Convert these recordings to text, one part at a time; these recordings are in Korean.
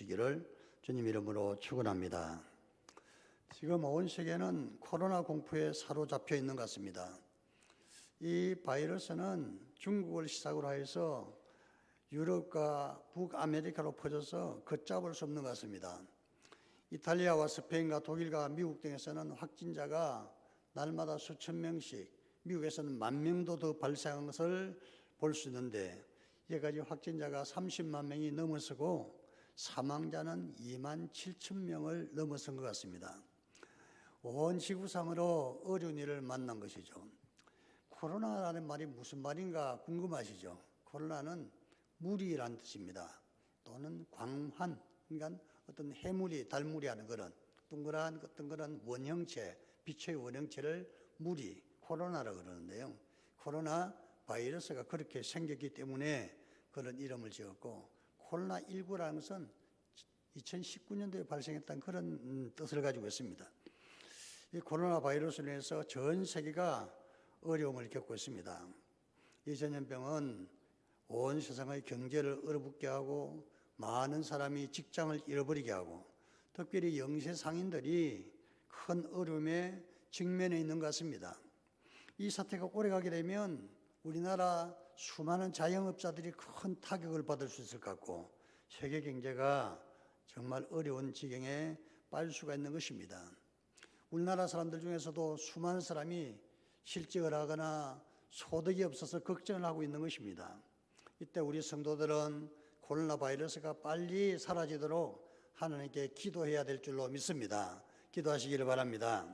주시기를 주님 이름으로 축원합니다. 지금 온 세계는 코로나 공포에 사로잡혀 있는 것 같습니다. 이 바이러스는 중국을 시작으로 해서 유럽과 북아메리카로 퍼져서 걷잡을 수 없는 것 같습니다. 이탈리아와 스페인과 독일과 미국 등에서는 확진자가 날마다 수천 명씩, 미국에서는 10,000명도 더 발생한 것을 볼 수 있는데, 여기까지 확진자가 30만 명이 넘어서고 사망자는 27,000명을 넘어선 것 같습니다. 온 지구상으로 어려운 일을 만난 것이죠. 코로나라는 말이 무슨 말인가 궁금하시죠? 코로나는 무리란 뜻입니다. 또는 광환, 그러니까 어떤 해무리, 달무리 하는 그런 동그란 어떤 그런 원형체, 빛의 원형체를 무리, 코로나라고 그러는데요. 코로나 바이러스가 그렇게 생겼기 때문에 그런 이름을 지었고, 코로나19라는 것은 2019년도에 발생했다는 그런 뜻을 가지고 있습니다. 이 코로나 바이러스로 인해서 전 세계가 어려움을 겪고 있습니다. 이 전염병은 온 세상의 경제를 얼어붙게 하고 많은 사람이 직장을 잃어버리게 하고 특별히 영세 상인들이 큰 어려움에 직면해 있는 것 같습니다. 이 사태가 오래가게 되면 우리나라 수많은 자영업자들이 큰 타격을 받을 수 있을 것 같고 세계 경제가 정말 어려운 지경에 빠질 수가 있는 것입니다. 우리나라 사람들 중에서도 수많은 사람이 실직을 하거나 소득이 없어서 걱정을 하고 있는 것입니다. 이때 우리 성도들은 코로나 바이러스가 빨리 사라지도록 하나님께 기도해야 될 줄로 믿습니다. 기도하시기를 바랍니다.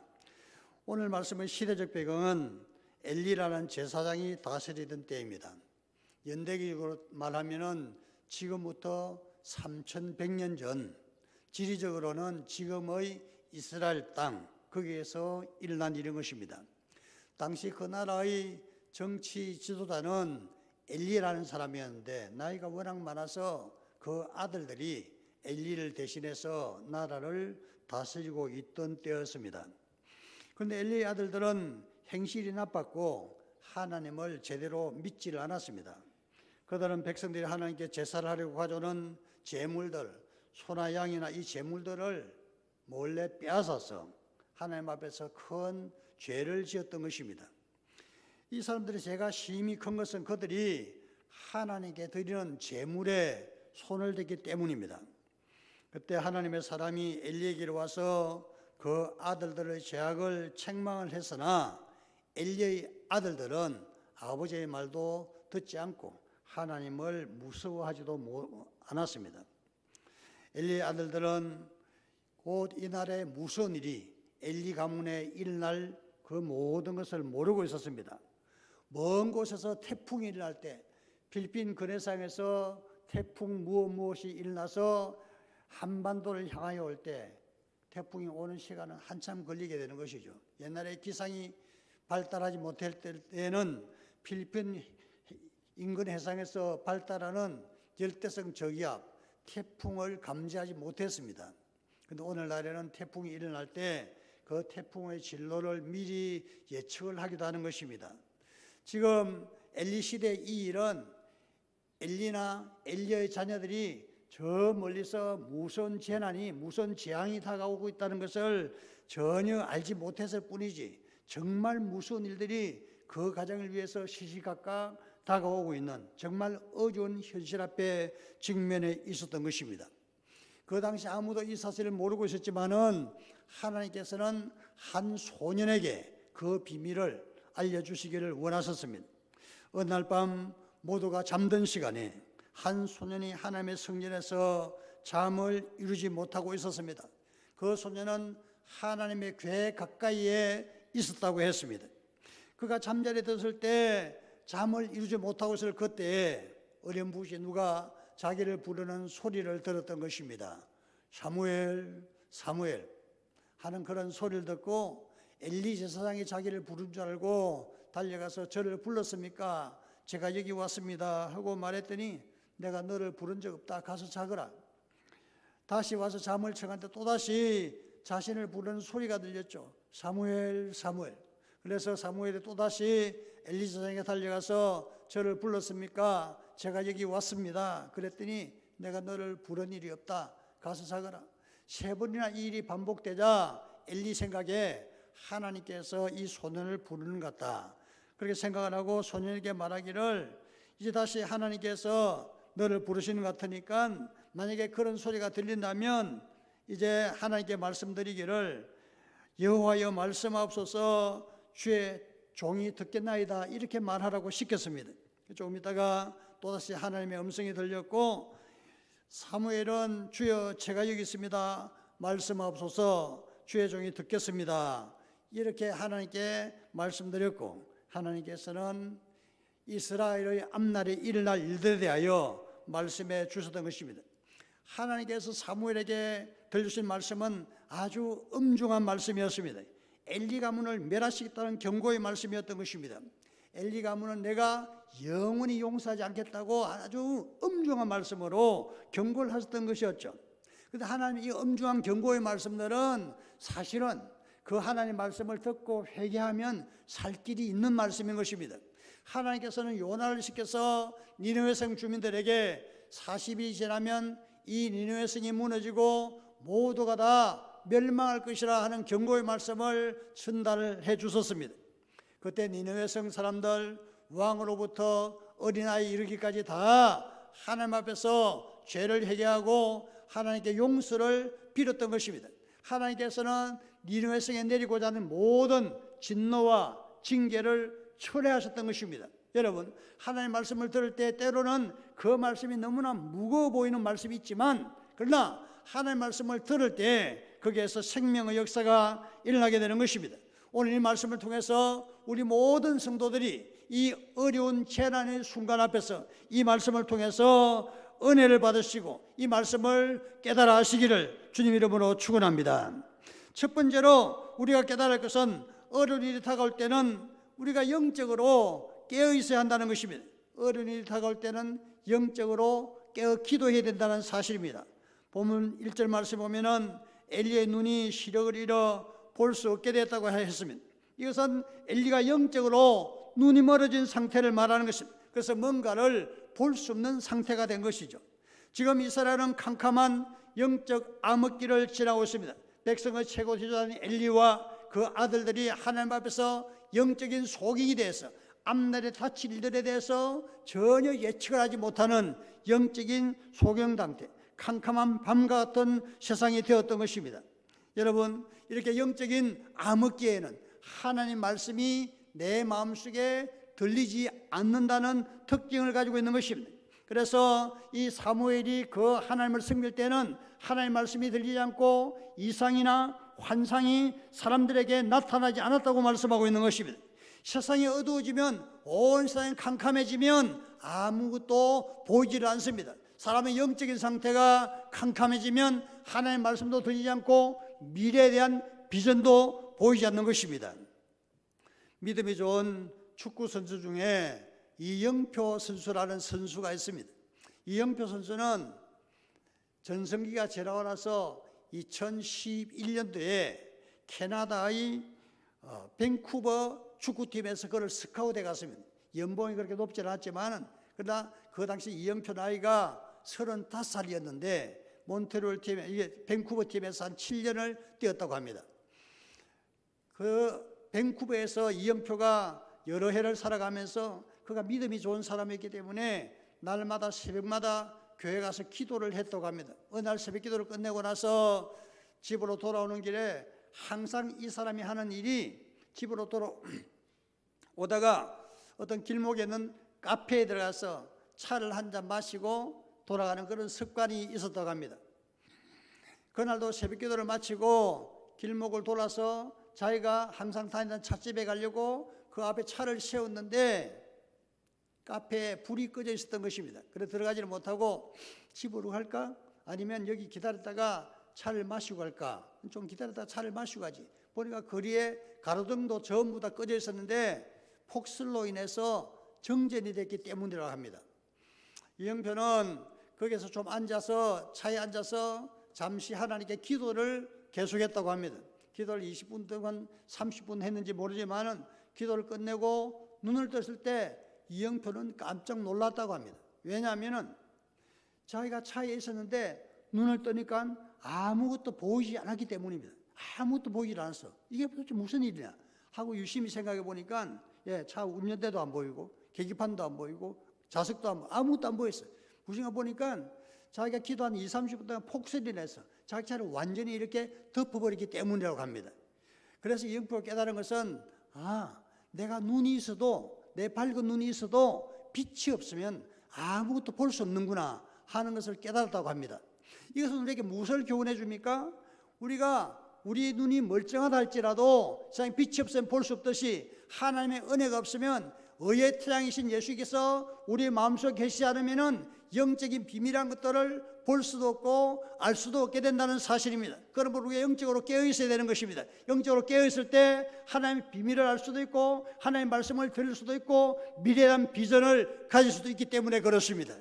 오늘 말씀의 시대적 배경은 엘리라는 제사장이 다스리던 때입니다. 연대기적으로 말하면은 지금부터 3100년 전, 지리적으로는 지금의 이스라엘 땅, 거기에서 일어난 일인 것입니다. 당시 그 나라의 정치 지도자는 엘리라는 사람이었는데 나이가 워낙 많아서 그 아들들이 엘리를 대신해서 나라를 다스리고 있던 때였습니다. 그런데 엘리의 아들들은 행실이 나빴고 하나님을 제대로 믿지를 않았습니다. 그들은 백성들이 하나님께 제사를 하려고 가져오는 제물들, 소나 양이나 이 제물들을 몰래 빼앗아서 하나님 앞에서 큰 죄를 지었던 것입니다. 이 사람들의 죄가 심히 큰 것은 그들이 하나님께 드리는 제물에 손을 댔기 때문입니다. 그때 하나님의 사람이 엘리에게로 와서 그 아들들의 죄악을 책망을 했으나 엘리의 아들들은 아버지의 말도 듣지 않고 하나님을 무서워하지도 않았습니다. 엘리의 아들들은 곧 이날의 무서운 일이 엘리 가문에 일어날 그 모든 것을 모르고 있었습니다. 먼 곳에서 태풍이 일어날 때 필리핀 근해상에서 태풍 무엇이 일어나서 한반도를 향하여 올 때 태풍이 오는 시간은 한참 걸리게 되는 것이죠. 옛날에 기상이 발달하지 못할 때에는 필리핀 인근 해상에서 발달하는 열대성 저기압, 태풍을 감지하지 못했습니다. 그런데 오늘날에는 태풍이 일어날 때 그 태풍의 진로를 미리 예측을 하기도 하는 것입니다. 지금 엘리 시대의 이 일은 엘리나 엘리의 자녀들이 저 멀리서 무서운 재난이, 무서운 재앙이 다가오고 있다는 것을 전혀 알지 못했을 뿐이지 정말 무서운 일들이 그 가정을 위해서 시시각각 다가오고 있는 정말 어려운 현실 앞에 직면해 있었던 것입니다. 그 당시 아무도 이 사실을 모르고 있었지만은 하나님께서는 한 소년에게 그 비밀을 알려주시기를 원하셨습니다. 어느 날 밤 모두가 잠든 시간에 한 소년이 하나님의 성전에서 잠을 이루지 못하고 있었습니다. 그 소년은 하나님의 궤 가까이에 있었다고 했습니다. 그가 잠자리에 들었을 때 잠을 이루지 못하고 있을 그때에 어렴풋이 누가 자기를 부르는 소리를 들었던 것입니다. 사무엘, 사무엘 하는 그런 소리를 듣고 엘리 제사장이 자기를 부른 줄 알고 달려가서 저를 불렀습니까? 제가 여기 왔습니다 하고 말했더니 내가 너를 부른 적 없다. 가서 자거라. 다시 와서 잠을 청한테 또다시 자신을 부르는 소리가 들렸죠. 사무엘, 사무엘. 그래서 사무엘이 또다시 엘리 제사장에게 달려가서 저를 불렀습니까? 제가 여기 왔습니다. 그랬더니 내가 너를 부른 일이 없다. 가서 자거라. 3번이나 이 일이 반복되자 엘리 생각에 하나님께서 이 소년을 부르는 것 같다. 그렇게 생각을 하고 소년에게 말하기를 이제 다시 하나님께서 너를 부르시는 것 같으니까 만약에 그런 소리가 들린다면 이제 하나님께 말씀드리기를 여호와여 말씀하옵소서 주의 종이 듣겠나이다 이렇게 말하라고 시켰습니다. 조금 있다가 또다시 하나님의 음성이 들렸고 사무엘은 주여 제가 여기 있습니다 말씀하옵소서 주의 종이 듣겠습니다 이렇게 하나님께 말씀드렸고 하나님께서는 이스라엘의 앞날에 일어날 일들에 대하여 말씀해 주셨던 것입니다. 하나님께서 사무엘에게 들려주신 말씀은 아주 엄중한 말씀이었습니다. 엘리 가문을 멸하시겠다는 경고의 말씀이었던 것입니다. 엘리 가문은 내가 영원히 용서하지 않겠다고 아주 엄중한 말씀으로 경고를 하셨던 것이었죠. 그런데 하나님의 이 엄중한 경고의 말씀들은 사실은 그 하나님의 말씀을 듣고 회개하면 살 길이 있는 말씀인 것입니다. 하나님께서는 요나를 시켜서 니느웨 성 주민들에게 40일이 지나면 이 니느웨 성이 무너지고 모두가 다 멸망할 것이라 하는 경고의 말씀을 전달을 해 주셨습니다. 그때 니느웨 성 사람들 왕으로부터 어린아이 이르기까지 다 하나님 앞에서 죄를 회개하고 하나님께 용서를 빌었던 것입니다. 하나님께서는 니느웨 성에 내리고자 하는 모든 진노와 징계를 철회하셨던 것입니다. 여러분, 하나님의 말씀을 들을 때 때로는 그 말씀이 너무나 무거워 보이는 말씀이 있지만 그러나 하나님의 말씀을 들을 때 거기에서 생명의 역사가 일어나게 되는 것입니다. 오늘 이 말씀을 통해서 우리 모든 성도들이 이 어려운 재난의 순간 앞에서 이 말씀을 통해서 은혜를 받으시고 이 말씀을 깨달아 하시기를 주님 이름으로 축원합니다. 첫 번째로 우리가 깨달을 것은 어려운 일이 다가올 때는 우리가 영적으로 깨어 있어야 한다는 것입니다. 어려운 일이 다가올 때는 영적으로 깨어 기도해야 된다는 사실입니다. 본문 1절 말씀 보면은 엘리의 눈이 시력을 잃어 볼 수 없게 됐다고 했습니다. 이것은 엘리가 영적으로 눈이 멀어진 상태를 말하는 것입니다. 그래서 뭔가를 볼 수 없는 상태가 된 것이죠. 지금 이스라엘은 캄캄한 영적 암흑기를 지나고 있습니다. 백성의 최고 지도자인 엘리와 그 아들들이 하나님 앞에서 영적인 소경이 돼서 앞날에 닥칠 일들에 대해서 전혀 예측을 하지 못하는 영적인 소경 상태, 캄캄한 밤과 같은 세상이 되었던 것입니다. 여러분, 이렇게 영적인 암흑기에는 하나님 말씀이 내 마음속에 들리지 않는다는 특징을 가지고 있는 것입니다. 그래서 이 사무엘이 그 하나님을 섬길 때는 하나님 말씀이 들리지 않고 이상이나 환상이 사람들에게 나타나지 않았다고 말씀하고 있는 것입니다. 세상이 어두워지면 온 세상이 캄캄해지면 아무것도 보이지를 않습니다. 사람의 영적인 상태가 캄캄해지면 하나님의 말씀도 들리지 않고 미래에 대한 비전도 보이지 않는 것입니다. 믿음이 좋은 축구 선수 중에 이영표 선수라는 선수가 있습니다. 이영표 선수는 전성기가 지나고 나서 2011년도에 캐나다의 밴쿠버 축구팀에서 그를 스카우트해 갔습니다. 연봉이 그렇게 높지 않았지만 그러나 그 당시 이영표 나이가 35살이었는데 몬트리올 팀에 이게 밴쿠버 팀에서 한 7년을 뛰었다고 합니다. 그 밴쿠버에서 이영표가 여러 해를 살아가면서 그가 믿음이 좋은 사람이었기 때문에 날마다 새벽마다 교회 가서 기도를 했다고 합니다. 어느 날 새벽 기도를 끝내고 나서 집으로 돌아오는 길에 항상 이 사람이 하는 일이 집으로 돌아오다가 어떤 길목에 있는 카페에 들어가서 차를 한 잔 마시고 돌아가는 그런 습관이 있었다고 합니다. 그날도 새벽 기도를 마치고 길목을 돌아서 자기가 항상 다니던 찻집에 가려고 그 앞에 차를 세웠는데 카페에 불이 꺼져 있었던 것입니다. 그래서 들어가지를 못하고 집으로 갈까? 아니면 여기 기다렸다가 차를 마시고 갈까? 좀 기다렸다가 차를 마시고 가지. 보니까 거리에 가로등도 전부 다 꺼져 있었는데 폭설로 인해서 정전이 됐기 때문이라고 합니다. 이영표는 거기서 좀 앉아서 차에 앉아서 잠시 하나님께 기도를 계속했다고 합니다. 기도를 20분 동안 30분 했는지 모르지만 기도를 끝내고 눈을 떴을 때 이영표는 깜짝 놀랐다고 합니다. 왜냐하면 자기가 차에 있었는데 눈을 뜨니까 아무것도 보이지 않았기 때문입니다. 아무것도 보이지 않았어. 이게 도대체 무슨 일이냐 하고 유심히 생각해 보니까 차 운전대도 안 보이고 계기판도 안 보이고 좌석도 안 보이고 아무것도 안 보였어요. 무심히 보니까 자기가 기도한 20-30분 동안 폭설이 내서 자기 차를 완전히 이렇게 덮어버리기 때문이라고 합니다. 그래서 이 영표가 깨달은 것은 내가 눈이 있어도 내 밝은 눈이 있어도 빛이 없으면 아무것도 볼 수 없는구나 하는 것을 깨달았다고 합니다. 이것은 우리에게 무엇을 교훈해 줍니까? 우리가 우리 눈이 멀쩡하다 할지라도 세상에 빛이 없으면 볼 수 없듯이 하나님의 은혜가 없으면 의의 태양이신 예수께서 우리 마음속에 계시지 않으면 영적인 비밀한 것들을 볼 수도 없고 알 수도 없게 된다는 사실입니다. 그러므로 우리가 영적으로 깨어 있어야 되는 것입니다. 영적으로 깨어 있을 때 하나님의 비밀을 알 수도 있고 하나님의 말씀을 들을 수도 있고 미래에 대한 비전을 가질 수도 있기 때문에 그렇습니다.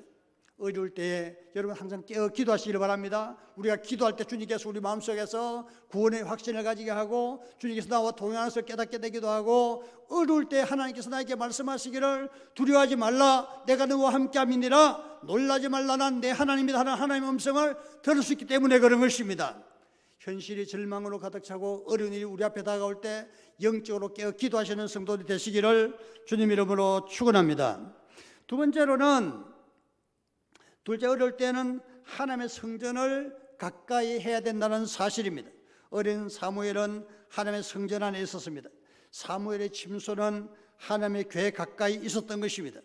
어려울 때에 여러분 항상 깨어 기도하시기를 바랍니다. 우리가 기도할 때 주님께서 우리 마음속에서 구원의 확신을 가지게 하고 주님께서 나와 동행하면서 깨닫게 되기도 하고 어려울 때 하나님께서 나에게 말씀하시기를 두려워하지 말라 내가 너와 함께함이니라 놀라지 말라 난 내 하나님이다 하는 하나님의 음성을 들을 수 있기 때문에 그런 것입니다. 현실이 절망으로 가득 차고 어려운 일이 우리 앞에 다가올 때 영적으로 깨어 기도하시는 성도들이 되시기를 주님 이름으로 축원합니다. 둘째 어려울 때는 하나님의 성전을 가까이 해야 된다는 사실입니다. 어린 사무엘은 하나님의 성전 안에 있었습니다. 사무엘의 침소는 하나님의 궤 가까이 있었던 것입니다.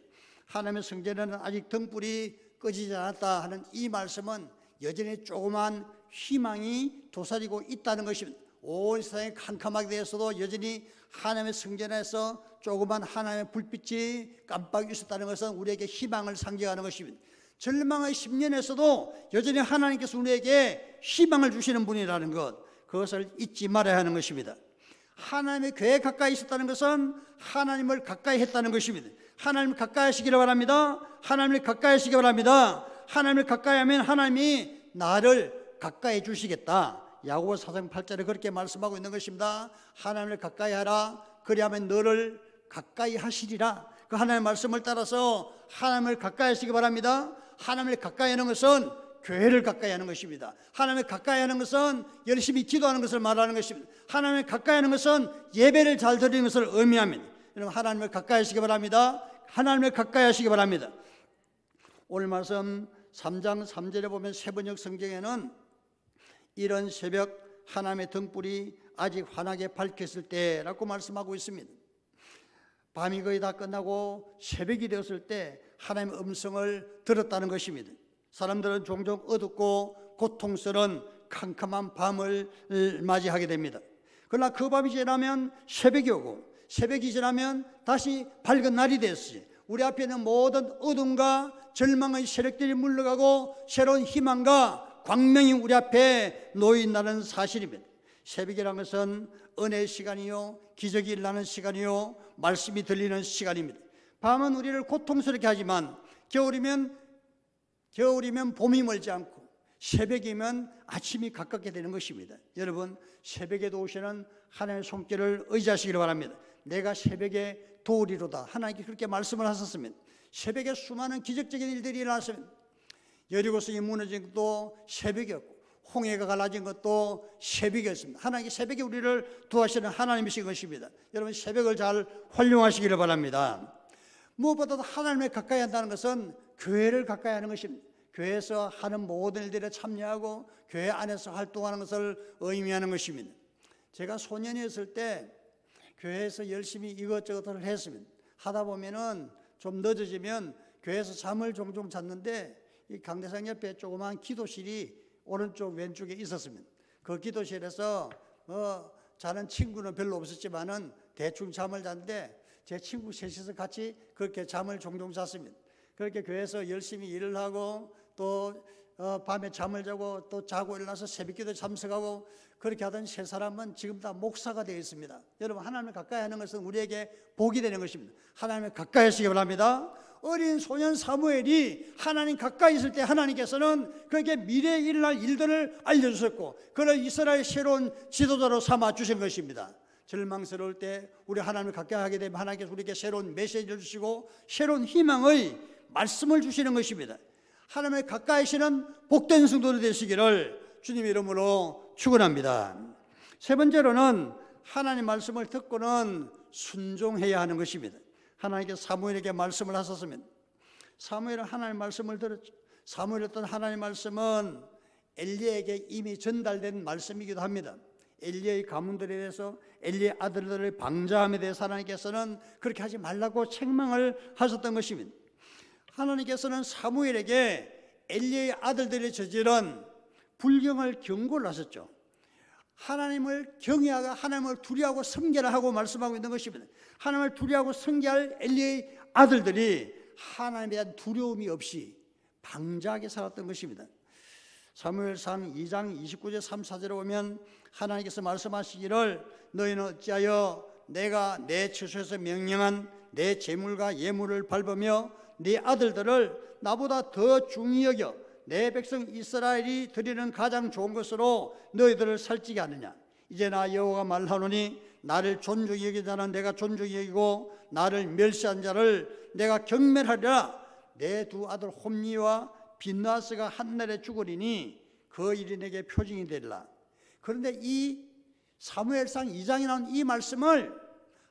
하나님의 성전에는 아직 등불이 꺼지지 않았다 하는 이 말씀은 여전히 조그만 희망이 도사리고 있다는 것입니다. 온 세상이 캄캄하게 되었어도 여전히 하나님의 성전에서 조그만 하나님의 불빛이 깜빡 있었다는 것은 우리에게 희망을 상징하는 것입니다. 절망의 10년에서도 여전히 하나님께서 우리에게 희망을 주시는 분이라는 것, 그것을 잊지 말아야 하는 것입니다. 하나님의 궤에 가까이 있었다는 것은 하나님을 가까이 했다는 것입니다. 하나님을 가까이 하시기를 바랍니다. 하나님을 가까이 하시기 바랍니다. 하나님을 가까이 하면 하나님이 나를 가까이 해 주시겠다. 야고보서 4장 8절에 그렇게 말씀하고 있는 것입니다. 하나님을 가까이 하라. 그리하면 너를 가까이 하시리라. 그 하나님의 말씀을 따라서 하나님을 가까이 하시기 바랍니다. 하나님을 가까이 하는 것은 교회를 가까이 하는 것입니다. 하나님을 가까이 하는 것은 열심히 기도하는 것을 말하는 것입니다. 하나님을 가까이 하는 것은 예배를 잘 드리는 것을 의미합니다. 여러분 하나님을 가까이 하시기 바랍니다. 하나님을 가까이 하시기 바랍니다. 오늘 말씀 3장 3절에 보면 세번역 성경에는 이런 새벽 하나님의 등불이 아직 환하게 밝혔을 때라고 말씀하고 있습니다. 밤이 거의 다 끝나고 새벽이 되었을 때 하나님의 음성을 들었다는 것입니다. 사람들은 종종 어둡고 고통스러운 캄캄한 밤을 맞이하게 됩니다. 그러나 그 밤이 지나면 새벽이 오고 새벽이 지나면 다시 밝은 날이 됐어요. 우리 앞에 있는 모든 어둠과 절망의 세력들이 물러가고 새로운 희망과 광명이 우리 앞에 놓인다는 사실입니다. 새벽이라는 것은 은혜의 시간이요 기적이 일어나는 시간이요 말씀이 들리는 시간입니다. 밤은 우리를 고통스럽게 하지만 겨울이면 봄이 멀지 않고 새벽이면 아침이 가깝게 되는 것입니다. 여러분 새벽에도 오시는 하나님의 손길을 의지하시기를 바랍니다. 내가 새벽에 도우리로다. 하나님께 그렇게 말씀을 하셨습니다. 새벽에 수많은 기적적인 일들이 일어났습니다. 여리고성이 무너진 것도 새벽이었고 홍해가 갈라진 것도 새벽이었습니다. 하나님께 새벽에 우리를 도와주시는 하나님이신 것입니다. 여러분 새벽을 잘 활용하시기를 바랍니다. 무엇보다도 하나님을 가까이 한다는 것은 교회를 가까이 하는 것입니다. 교회에서 하는 모든 일들에 참여하고 교회 안에서 활동하는 것을 의미하는 것입니다. 제가 소년이었을 때 교회에서 열심히 이것저것을 했습니다. 하다 보면은 좀 늦어지면 교회에서 잠을 종종 잤는데 이 강대상 옆에 조그마한 기도실이 오른쪽 왼쪽에 있었습니다. 그 기도실에서 자는 친구는 별로 없었지만은 대충 잠을 잤는데 제 친구 셋이서 같이 그렇게 잠을 종종 잤습니다. 그렇게 교회에서 열심히 일을 하고 또 밤에 잠을 자고 또 자고 일어나서 새벽기도 참석하고 그렇게 하던 세 사람은 지금 다 목사가 되어 있습니다. 여러분 하나님을 가까이 하는 것은 우리에게 복이 되는 것입니다. 하나님을 가까이 하시기 바랍니다. 어린 소년 사무엘이 하나님 가까이 있을 때 하나님께서는 그에게 미래에 일어날 일들을 알려주셨고 그를 이스라엘의 새로운 지도자로 삼아 주신 것입니다. 절망스러울 때 우리 하나님을 가까이 하게 되면 하나님께서 우리에게 새로운 메시지를 주시고 새로운 희망의 말씀을 주시는 것입니다. 하나님의 가까이시는 복된 성도들 되시기를 주님 이름으로 축원합니다. 세 번째로는 하나님 말씀을 듣고는 순종해야 하는 것입니다. 하나님께서 사무엘에게 말씀을 하셨습니다. 사무엘은 하나님 말씀을 들었죠. 사무엘이 어떤 하나님 말씀은 엘리에게 이미 전달된 말씀이기도 합니다. 엘리의 가문들에 대해서, 엘리의 아들들의 방자함에 대해서 하나님께서는 그렇게 하지 말라고 책망을 하셨던 것입니다. 하나님께서는 사무엘에게 엘리의 아들들이 저지른 불경을 경고를 하셨죠. 하나님을 경외하고 하나님을 두려워하고 섬겨라 하고 말씀하고 있는 것입니다. 하나님을 두려워하고 섬겨할 엘리의 아들들이 하나님에 대한 두려움이 없이 방자하게 살았던 것입니다. 사무엘상 2장 29절 3, 4절에 보면 하나님께서 말씀하시기를 너희는 어찌하여 내가 내 처소에서 명령한 내 제물과 예물을 밟으며 네 아들들을 나보다 더 중히 여겨 내 백성 이스라엘이 드리는 가장 좋은 것으로 너희들을 살찌게 하느냐. 이제 나 여호와가 말하노니 나를 존중히 여긴 자는 내가 존중히 여기고 나를 멸시한 자를 내가 경멸하리라. 내 두 아들 홈니와 빈나스가 한날에 죽으리니 그 일이 내게 표징이 되리라. 그런데 이 사무엘상 2장에 나온 이 말씀을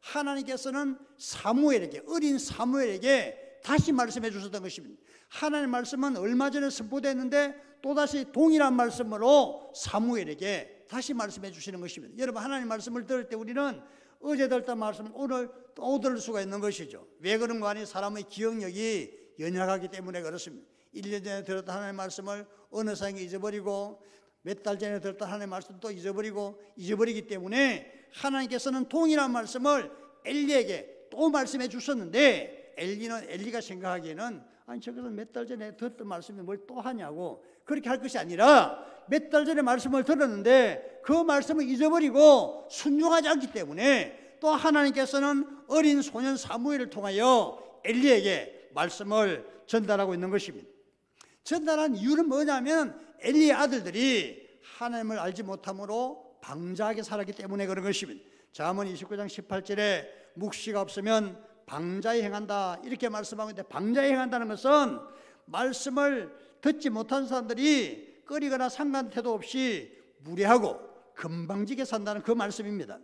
하나님께서는 사무엘에게, 어린 사무엘에게 다시 말씀해 주셨던 것입니다. 하나님의 말씀은 얼마 전에 선포됐는데 또다시 동일한 말씀으로 사무엘에게 다시 말씀해 주시는 것입니다. 여러분, 하나님의 말씀을 들을 때 우리는 어제 들었던 말씀을 오늘 또 들을 수가 있는 것이죠. 왜 그런 거 아니? 사람의 기억력이 연약하기 때문에 그렇습니다. 1년 전에 들었던 하나님의 말씀을 어느 상에 잊어버리고 몇 달 전에 들었던 하나님의 말씀을 또 잊어버리기 때문에 하나님께서는 동일한 말씀을 엘리에게 또 말씀해 주셨는데 엘리가 생각하기에는 아니 저것은 몇 달 전에 들었던 말씀이 뭘 또 하냐고 그렇게 할 것이 아니라 몇 달 전에 말씀을 들었는데 그 말씀을 잊어버리고 순종하지 않기 때문에 또 하나님께서는 어린 소년 사무엘을 통하여 엘리에게 말씀을 전달하고 있는 것입니다. 전달한 이유는 뭐냐면 엘리의 아들들이 하나님을 알지 못함으로 방자하게 살았기 때문에 그런 것입니다. 잠언 29장 18절에 묵시가 없으면 방자에 행한다 이렇게 말씀하고 있는데 방자에 행한다는 것은 말씀을 듣지 못한 사람들이 꺼리거나 상관 태도 없이 무례하고 건방지게 산다는 그 말씀입니다.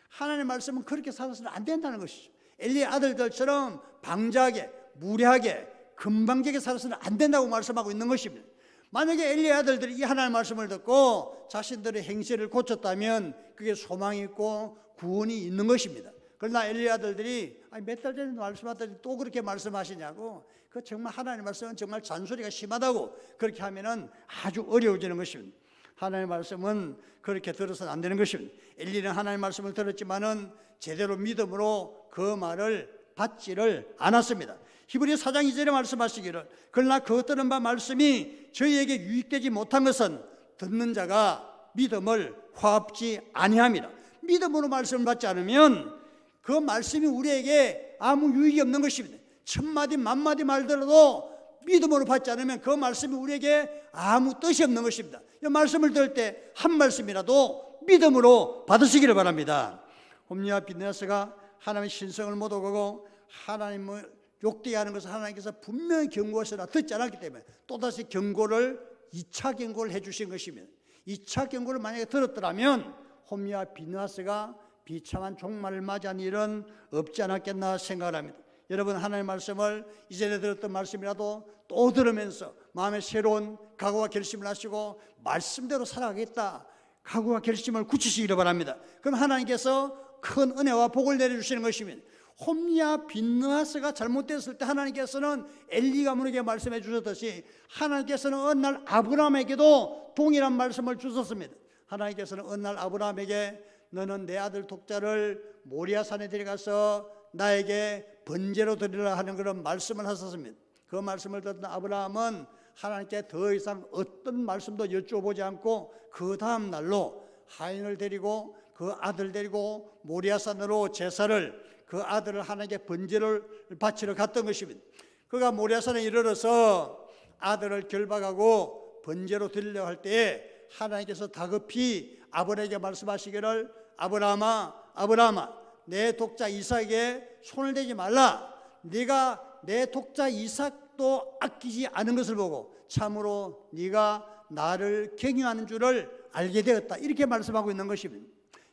하나님의 말씀은 그렇게 살아서는 안 된다는 것이죠. 엘리의 아들들처럼 방자하게 무례하게 건방지게 살아서는 안 된다고 말씀하고 있는 것입니다. 만약에 엘리의 아들들이 이 하나님의 말씀을 듣고 자신들의 행실을 고쳤다면 그게 소망이 있고 구원이 있는 것입니다. 그러나 엘리의 아들들이 몇 달 전에 말씀하더니 또 그렇게 말씀하시냐고, 그 정말 하나님의 말씀은 정말 잔소리가 심하다고 그렇게 하면은 아주 어려워지는 것입니다. 하나님의 말씀은 그렇게 들어서는 안 되는 것입니다. 엘리는 하나님의 말씀을 들었지만은 제대로 믿음으로 그 말을 받지를 않았습니다. 히브리 4장 2절에 말씀하시기를 그러나 그 들은 바 말씀이 저희에게 유익되지 못한 것은 듣는 자가 믿음을 화합지 아니함이라. 믿음으로 말씀을 받지 않으면 그 말씀이 우리에게 아무 유익이 없는 것입니다. 천마디 만마디 말들어도 믿음으로 받지 않으면 그 말씀이 우리에게 아무 뜻이 없는 것입니다. 이 말씀을 들을 때 한 말씀이라도 믿음으로 받으시기를 바랍니다. 홈리와 빈나스가 하나님의 신성을 못 어기고 하나님을 욕되게 하는 것을 하나님께서 분명히 경고하시나 듣지 않았기 때문에 또다시 경고를 2차 경고를 해 주신 것입니다. 2차 경고를 만약에 들었더라면 홈리와 빈나스가 비참한 종말을 맞이한 일은 없지 않았겠나 생각을 합니다. 여러분, 하나님의 말씀을 이전에 들었던 말씀이라도 또 들으면서 마음에 새로운 각오와 결심을 하시고 말씀대로 살아가겠다 각오와 결심을 굳히시기를 바랍니다. 그럼 하나님께서 큰 은혜와 복을 내려주시는 것입니다. 홈리와 빈느하스가 잘못됐을 때 하나님께서는 엘리 가문에게 말씀해 주셨듯이 하나님께서는 어느 날 아브라함에게도 동일한 말씀을 주셨습니다. 하나님께서는 어느 날 아브라함에게 너는 내 아들 독자를 모리아산에 데려가서 나에게 번제로 드리라 하는 그런 말씀을 하셨습니다. 그 말씀을 듣던 아브라함은 하나님께 더 이상 어떤 말씀도 여쭤보지 않고 그 다음 날로 하인을 데리고 그 아들 데리고 모리아산으로 제사를 그 아들을 하나님께 번제를 바치러 갔던 것입니다. 그가 모리아산에 이르러서 아들을 결박하고 번제로 드리려고 할 때에 하나님께서 다급히 아브라함에게 말씀하시기를 아브라함아 내 독자 이삭에게 손을 대지 말라. 네가 내 독자 이삭 또 아끼지 않은 것을 보고 참으로 네가 나를 경유하는 줄을 알게 되었다, 이렇게 말씀하고 있는 것입니다.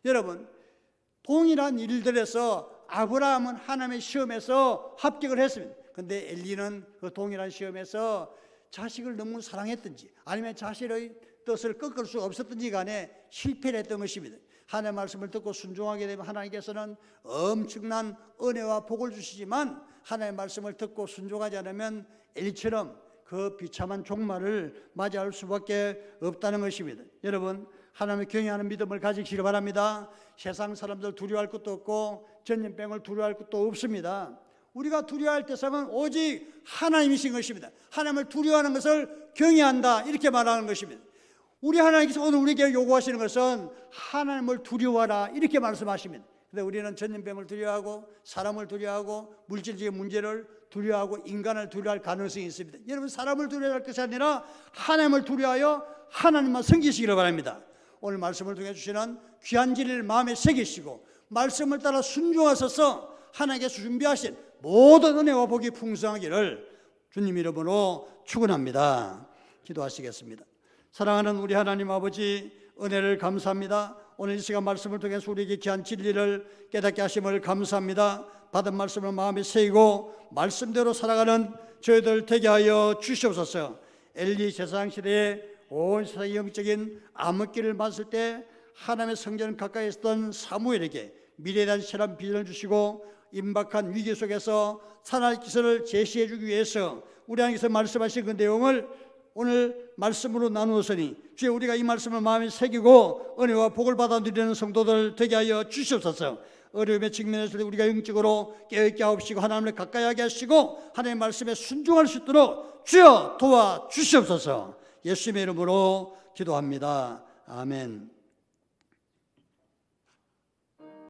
여러분, 동일한 일들에서 아브라함은 하나님의 시험에서 합격을 했습니다. 그런데 엘리는 그 동일한 시험에서 자식을 너무 사랑했든지 아니면 자신의 뜻을 꺾을 수 없었든지 간에 실패를 했던 것입니다. 하나님의 말씀을 듣고 순종하게 되면 하나님께서는 엄청난 은혜와 복을 주시지만, 하나님의 말씀을 듣고 순종하지 않으면 엘리처럼 그 비참한 종말을 맞이할 수밖에 없다는 것입니다. 여러분, 하나님을 경외하는 믿음을 가지시기 바랍니다. 세상 사람들 두려워할 것도 없고 전염병을 두려워할 것도 없습니다. 우리가 두려워할 대상은 오직 하나님이신 것입니다. 하나님을 두려워하는 것을 경외한다, 이렇게 말하는 것입니다. 우리 하나님께서 오늘 우리에게 요구하시는 것은 하나님을 두려워하라, 이렇게 말씀하십니다. 근데 우리는 전염병을 두려워하고 사람을 두려워하고 물질적인 문제를 두려워하고 인간을 두려워할 가능성이 있습니다. 여러분, 사람을 두려워할 것이 아니라 하나님을 두려워하여 하나님만 섬기시기를 바랍니다. 오늘 말씀을 통해 주시는 귀한 진리를 마음에 새기시고 말씀을 따라 순종하셔서 하나님께서 준비하신 모든 은혜와 복이 풍성하기를 주님 이름으로 축원합니다. 기도하시겠습니다. 사랑하는 우리 하나님 아버지, 은혜를 감사합니다. 오늘 이 시간 말씀을 통해서 우리에게 귀한 진리를 깨닫게 하심을 감사합니다. 받은 말씀을 마음에 새기고 말씀대로 살아가는 저희들 되게 하여 주시옵소서. 엘리 제사장시대에 온 세상의 영적인 암흑기를 맞을 때 하나님의 성전 가까이 있었던 사무엘에게 미래에 대한 실한 비전을 주시고 임박한 위기 속에서 살아날 기술을 제시해 주기 위해서 우리 하나님께서 말씀하신 그 내용을 오늘 말씀으로 나누었으니 주여, 우리가 이 말씀을 마음에 새기고 은혜와 복을 받아 누리는 성도들 되게 하여 주시옵소서. 어려움에 직면했을 때 우리가 영적으로 깨어있게 하옵시고 하나님을 가까이 하게 하시고 하나님의 말씀에 순종할 수 있도록 주여 도와주시옵소서. 예수님의 이름으로 기도합니다. 아멘.